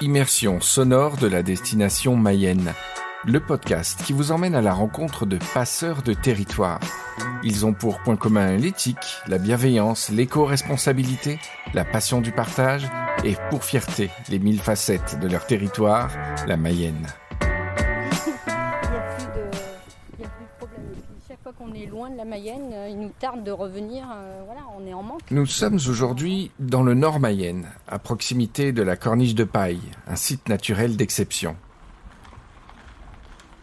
Immersion sonore de la destination Mayenne, le podcast qui vous emmène à la rencontre de passeurs de territoire. Ils ont pour point commun l'éthique, la bienveillance, l'éco-responsabilité, la passion du partage et pour fierté les 1000 facettes de leur territoire, la Mayenne. On est loin de la Mayenne, il nous tarde de revenir, on est en manque. Nous sommes aujourd'hui dans le Nord Mayenne, à proximité de la Corniche de Paille, un site naturel d'exception.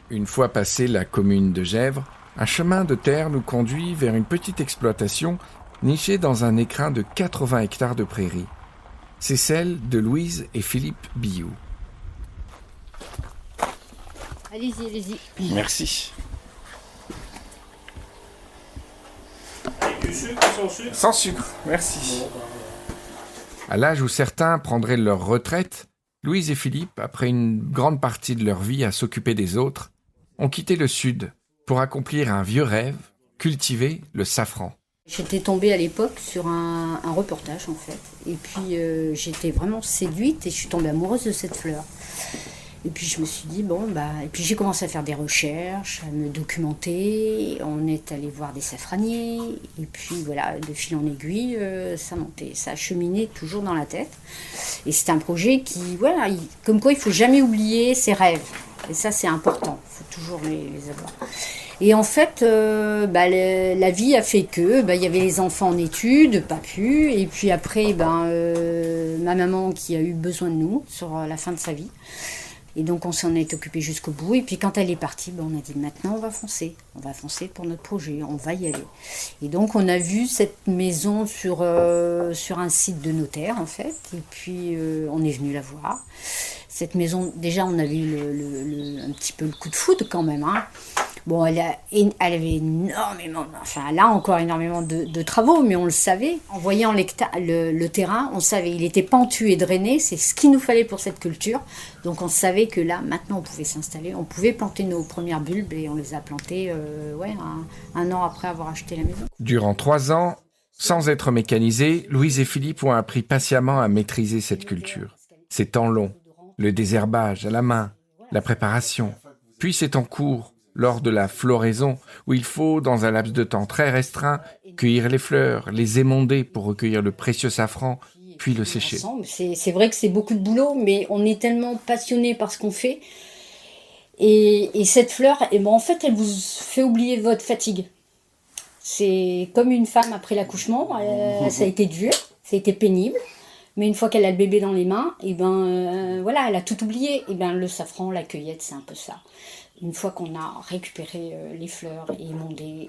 Une fois passé la commune de Gesvres, un chemin de terre nous conduit vers une petite exploitation nichée dans un écrin de 80 hectares de prairies. C'est celle de Louise et Philippe Billou. Allez-y. Merci. Du sucre, sans sucre ? Sans sucre, merci. À l'âge où certains prendraient leur retraite, Louise et Philippe, après une grande partie de leur vie à s'occuper des autres, ont quitté le Sud pour accomplir un vieux rêve, cultiver le safran. J'étais tombée à l'époque sur un reportage en fait, et puis j'étais vraiment séduite et je suis tombée amoureuse de cette fleur. Et puis je me suis dit, et puis j'ai commencé à faire des recherches, à me documenter, on est allé voir des safraniers, et puis voilà, de fil en aiguille, ça montait, ça cheminait toujours dans la tête. Et c'est un projet qui, comme quoi il ne faut jamais oublier ses rêves, et ça c'est important, il faut toujours les avoir. Et en fait, la vie a fait que, il y avait les enfants en études, pas pu, et puis après, ma maman qui a eu besoin de nous sur la fin de sa vie. Et donc on s'en est occupé jusqu'au bout. Et puis quand elle est partie, on a dit maintenant on va foncer. On va foncer pour notre projet, on va y aller. Et donc on a vu cette maison sur un site de notaire en fait. Et puis on est venu la voir. Cette maison, déjà on a eu un petit peu le coup de foudre quand même. Hein. Bon, elle avait énormément, elle a encore énormément de travaux, mais on le savait. En voyant le terrain, on savait, il était pentu et drainé, c'est ce qu'il nous fallait pour cette culture. Donc on savait que là, maintenant, on pouvait s'installer, on pouvait planter nos premières bulbes et on les a plantées un an après avoir acheté la maison. Durant 3 ans, sans être mécanisés, Louise et Philippe ont appris patiemment à maîtriser cette culture. C'est temps long, le désherbage à la main, la préparation, puis c'est en cours, lors de la floraison, où il faut, dans un laps de temps très restreint, cueillir les fleurs, les émonder pour recueillir le précieux safran, puis le sécher. C'est vrai que c'est beaucoup de boulot, mais on est tellement passionné par ce qu'on fait. Et cette fleur, en fait, elle vous fait oublier votre fatigue. C'est comme une femme après l'accouchement, ça a été dur, ça a été pénible. Mais une fois qu'elle a le bébé dans les mains, elle a tout oublié. Le safran, la cueillette, c'est un peu ça. Une fois qu'on a récupéré les fleurs et émondé,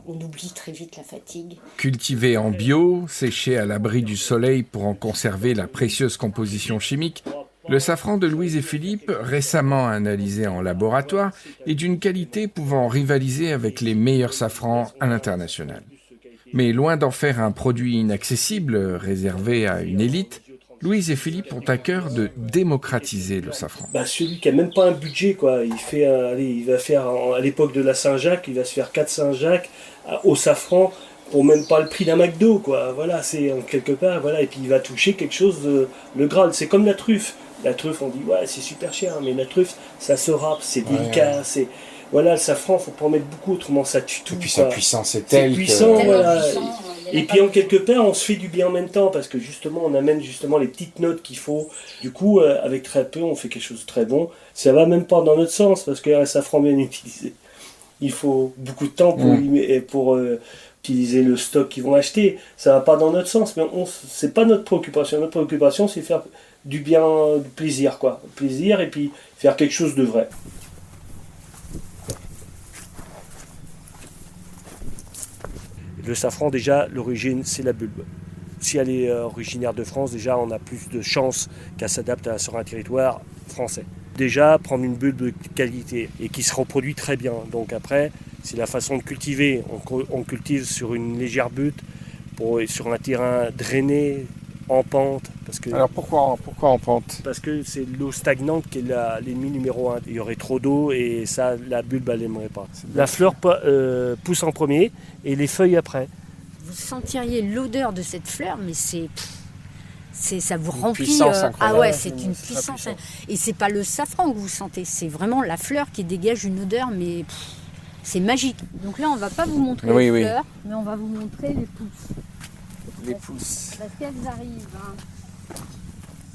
on oublie très vite la fatigue. Cultivé en bio, séché à l'abri du soleil pour en conserver la précieuse composition chimique, le safran de Louise et Philippe, récemment analysé en laboratoire, est d'une qualité pouvant rivaliser avec les meilleurs safrans à l'international. Mais loin d'en faire un produit inaccessible, réservé à une élite, Louise et Philippe ont à cœur de démocratiser le safran. Celui qui n'a même pas un budget, il va faire, à l'époque de la Saint-Jacques, il va se faire 4 Saint-Jacques au safran pour même pas le prix d'un McDo. C'est quelque part, et puis il va toucher quelque chose, le Graal. C'est comme la truffe. La truffe, on dit, c'est super cher, mais la truffe, ça se râpe, c'est délicat, c'est... le safran, il ne faut pas en mettre beaucoup, autrement ça tue tout. Et puis sa puissance est telle puissant, Et puis en quelque part, on se fait du bien en même temps, parce que justement, on amène les petites notes qu'il faut. Du coup, avec très peu, on fait quelque chose de très bon. Ça va même pas dans notre sens, parce qu'un safran bien utilisé, il faut beaucoup de temps pour utiliser le stock qu'ils vont acheter. Ça va pas dans notre sens, mais c'est pas notre préoccupation. Notre préoccupation, c'est faire du bien, du plaisir, Plaisir, et puis faire quelque chose de vrai. Le safran, déjà, l'origine, c'est la bulbe. Si elle est originaire de France, déjà, on a plus de chances qu'elle s'adapte sur un territoire français. Déjà, prendre une bulbe de qualité et qui se reproduit très bien. Donc après, c'est la façon de cultiver. On cultive sur une légère butte, sur un terrain drainé, en pente. Alors pourquoi en pente ? Parce que c'est l'eau stagnante qui est l'ennemi numéro 1. Il y aurait trop d'eau et ça, la bulbe, elle n'aimerait pas. La fleur pousse en premier et les feuilles après. Vous sentiriez l'odeur de cette fleur, mais Ça vous remplit. puissance Ah incroyable. ouais, c'est Ouais, une c'est très puissance. puissant. Et c'est pas le safran que vous sentez, c'est vraiment la fleur qui dégage une odeur, mais c'est magique. Donc là, on va pas vous montrer Oui, les oui. fleurs, mais on va vous montrer les pousses. Les pousses. Parce qu'elles arrivent. Hein.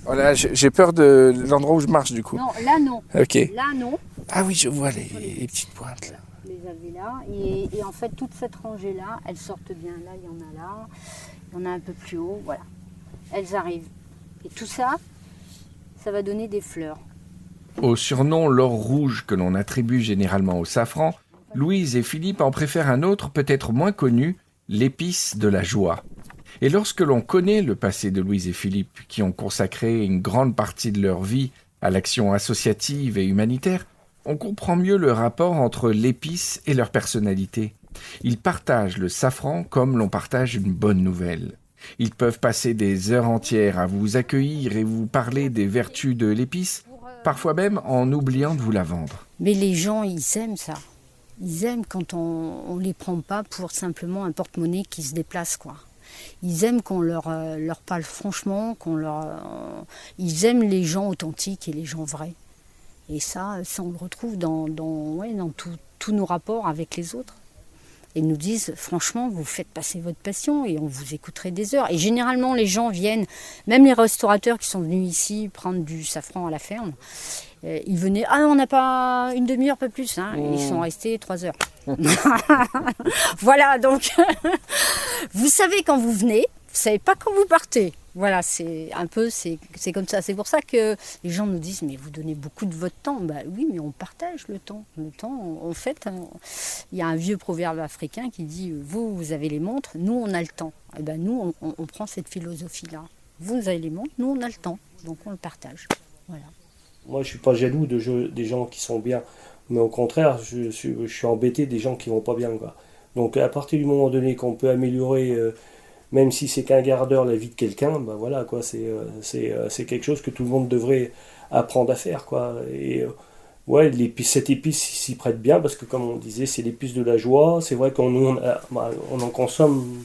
Voilà, j'ai peur de l'endroit où je marche du coup. Non, là non. Ok. Là non. Ah oui, je vois les petites pointes là. Vous les avez là. Et en fait, toute cette rangée-là, elles sortent bien. Là, il y en a là. Il y en a un peu plus haut. Voilà. Elles arrivent. Et tout ça, ça va donner des fleurs. Au surnom l'or rouge que l'on attribue généralement au safran, Louise et Philippe en préfèrent un autre peut-être moins connu, l'épice de la joie. Et lorsque l'on connaît le passé de Louise et Philippe, qui ont consacré une grande partie de leur vie à l'action associative et humanitaire, on comprend mieux le rapport entre l'épice et leur personnalité. Ils partagent le safran comme l'on partage une bonne nouvelle. Ils peuvent passer des heures entières à vous accueillir et vous parler des vertus de l'épice, parfois même en oubliant de vous la vendre. Mais les gens, ils aiment ça. Ils aiment quand on les prend pas pour simplement un porte-monnaie qui se déplace, quoi. Ils aiment qu'on leur parle franchement, ils aiment les gens authentiques et les gens vrais. Et ça on le retrouve dans tous nos rapports avec les autres. Et ils nous disent, franchement, vous faites passer votre passion et on vous écouterait des heures. Et généralement, les gens viennent, même les restaurateurs qui sont venus ici prendre du safran à la ferme, ils venaient, on n'a pas une demi-heure, pas plus. Hein. Et ils sont restés 3 heures. Voilà, donc, vous savez quand vous venez, vous savez pas quand vous partez. Voilà, c'est comme ça. C'est pour ça que les gens nous disent, mais vous donnez beaucoup de votre temps. Bah oui, mais on partage le temps. Le temps, en fait, il y a un vieux proverbe africain qui dit, vous avez les montres, nous on a le temps. Et ben nous, on prend cette philosophie-là. Vous avez les montres, nous on a le temps. Donc on le partage. Voilà. Moi, je suis pas jaloux des gens qui sont bien, mais au contraire, je suis embêté des gens qui vont pas bien, quoi. Donc, à partir du moment donné qu'on peut améliorer, même si c'est qu'un quart d'heure, la vie de quelqu'un, ben voilà, quoi. C'est quelque chose que tout le monde devrait apprendre à faire, quoi. Et ouais, cette épice s'y prête bien parce que, comme on disait, c'est l'épice de la joie. C'est vrai qu'on en consomme.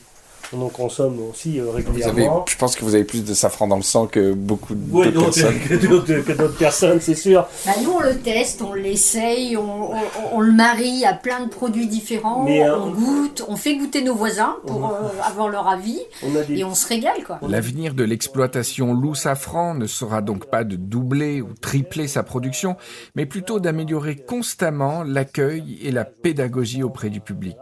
On en consomme aussi régulièrement. Je pense que vous avez plus de safran dans le sang que beaucoup Oui, d'autres personnes. que d'autres personnes, c'est sûr. Bah nous on le teste, on l'essaye, on le marie à plein de produits différents, Mais, on goûte, on fait goûter nos voisins pour avoir leur avis et on se régale, quoi. L'avenir de l'exploitation loup safran ne sera donc pas de doubler ou tripler sa production, mais plutôt d'améliorer constamment l'accueil et la pédagogie auprès du public.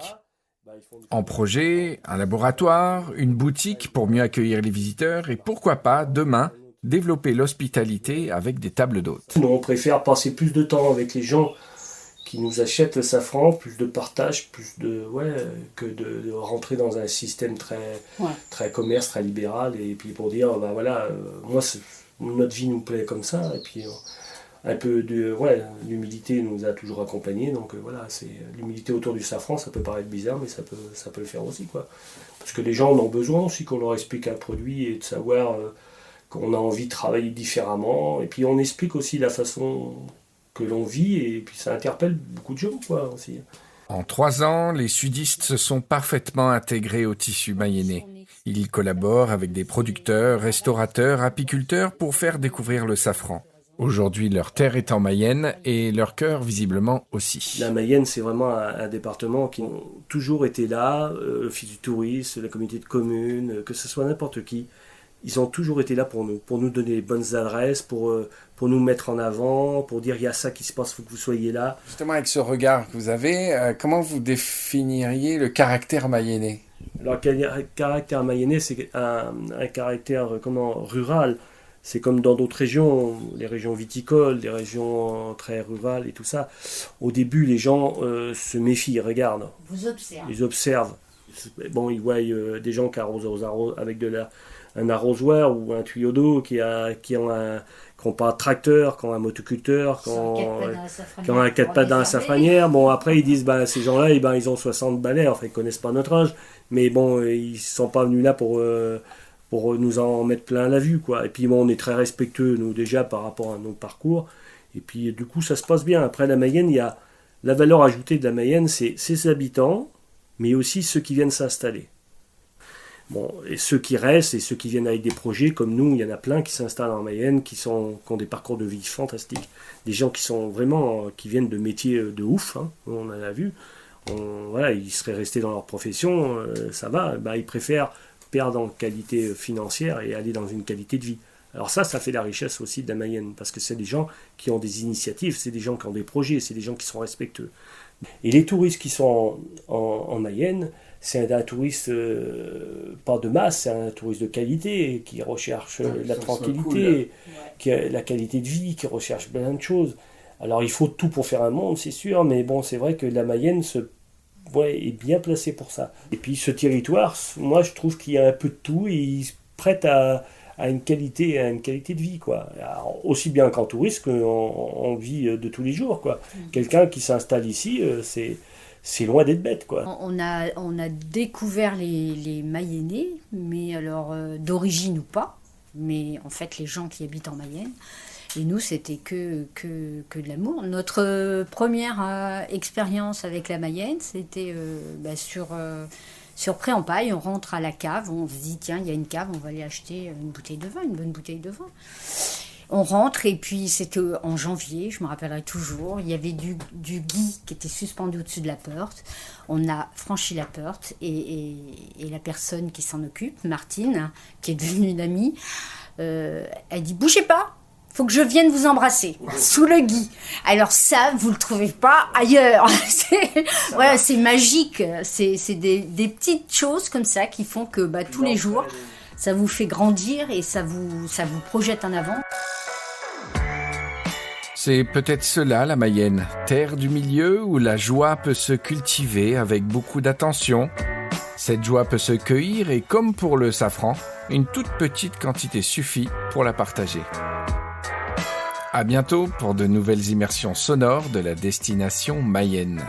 En projet, un laboratoire, une boutique pour mieux accueillir les visiteurs et pourquoi pas, demain, développer l'hospitalité avec des tables d'hôtes. Nous, on préfère passer plus de temps avec les gens qui nous achètent le safran, plus de partage, que de rentrer dans un système très commerce, très libéral, et puis pour dire, bah voilà, notre vie nous plaît comme ça, et puis un peu l'humilité nous a toujours accompagnés, donc voilà, c'est l'humilité autour du safran, ça peut paraître bizarre, mais ça peut le faire aussi, quoi. Parce que les gens en ont besoin aussi qu'on leur explique un produit et de savoir qu'on a envie de travailler différemment, et puis on explique aussi la façon que l'on vit, et puis ça interpelle beaucoup de gens, quoi, aussi. En 3 ans, les sudistes se sont parfaitement intégrés au tissu mayennais. Ils collaborent avec des producteurs, restaurateurs, apiculteurs pour faire découvrir le safran. Aujourd'hui, leur terre est en Mayenne et leur cœur visiblement aussi. La Mayenne, c'est vraiment un département qui a toujours été là, l'Office du tourisme, la communauté de communes, que ce soit n'importe qui. Ils ont toujours été là pour nous donner les bonnes adresses, pour nous mettre en avant, pour dire il y a ça qui se passe, il faut que vous soyez là. Justement, avec ce regard que vous avez, comment vous définiriez le caractère mayennais ? Alors, le caractère mayennais, c'est un caractère rural. C'est comme dans d'autres régions, les régions viticoles, les régions très rurales et tout ça. Au début, les gens se méfient, regardent. Vous observez. Ils observent. Bon, ils voient des gens qui arrosent avec un arrosoir ou un tuyau d'eau, qui n'ont pas de tracteur, qui ont un motoculteur, qui ont un 4x4 dans la safranière. Bon, après, ils disent, ces gens-là, ils ont 60 balais, enfin, ils ne connaissent pas notre âge, mais bon, ils ne sont pas venus là pour nous en mettre plein la vue, quoi. Et puis, bon, on est très respectueux, nous, déjà, par rapport à nos parcours. Et puis, du coup, ça se passe bien. Après, la Mayenne, il y a la valeur ajoutée de la Mayenne, c'est ses habitants, mais aussi ceux qui viennent s'installer. Bon, et ceux qui restent et ceux qui viennent avec des projets comme nous, il y en a plein qui s'installent en Mayenne, qui ont des parcours de vie fantastiques. Des gens qui sont vraiment, qui viennent de métiers de ouf, hein, on en a vu. Voilà, ils seraient restés dans leur profession, ça va, ils préfèrent perdre en qualité financière et aller dans une qualité de vie. Alors ça fait la richesse aussi de la Mayenne, parce que c'est des gens qui ont des initiatives, c'est des gens qui ont des projets, c'est des gens qui sont respectueux. Et les touristes qui sont en Mayenne, c'est un touriste pas de masse, c'est un touriste de qualité, qui recherche la tranquillité, qui a la qualité de vie, qui recherche plein de choses. Alors il faut tout pour faire un monde, c'est sûr, mais bon, c'est vrai que la Mayenne est bien placée pour ça. Et puis ce territoire, moi je trouve qu'il y a un peu de tout, et il se prête à une qualité de vie, quoi. Alors, aussi bien qu'en touriste qu'en vie de tous les jours, quoi. Quelqu'un qui s'installe ici, c'est loin d'être bête, quoi. On a découvert les Mayennais, mais alors d'origine ou pas, mais en fait les gens qui habitent en Mayenne. Et nous, c'était que de l'amour. Notre première expérience avec la Mayenne, c'était sur Pré-en-Paille. On rentre à la cave, on se dit, tiens, il y a une cave, on va aller acheter une bouteille de vin, une bonne bouteille de vin. On rentre, et puis c'était en janvier, je me rappellerai toujours, il y avait du gui qui était suspendu au-dessus de la porte. On a franchi la porte, et la personne qui s'en occupe, Martine, qui est devenue une amie, elle dit, bougez pas, faut que je vienne vous embrasser, sous le gui. Alors ça, vous le trouvez pas ailleurs. C'est magique. C'est des petites choses comme ça qui font que tous les jours, ça vous fait grandir et ça vous projette en avant. C'est peut-être cela, la Mayenne, terre du milieu où la joie peut se cultiver avec beaucoup d'attention. Cette joie peut se cueillir et, comme pour le safran, une toute petite quantité suffit pour la partager. À bientôt pour de nouvelles immersions sonores de la destination Mayenne.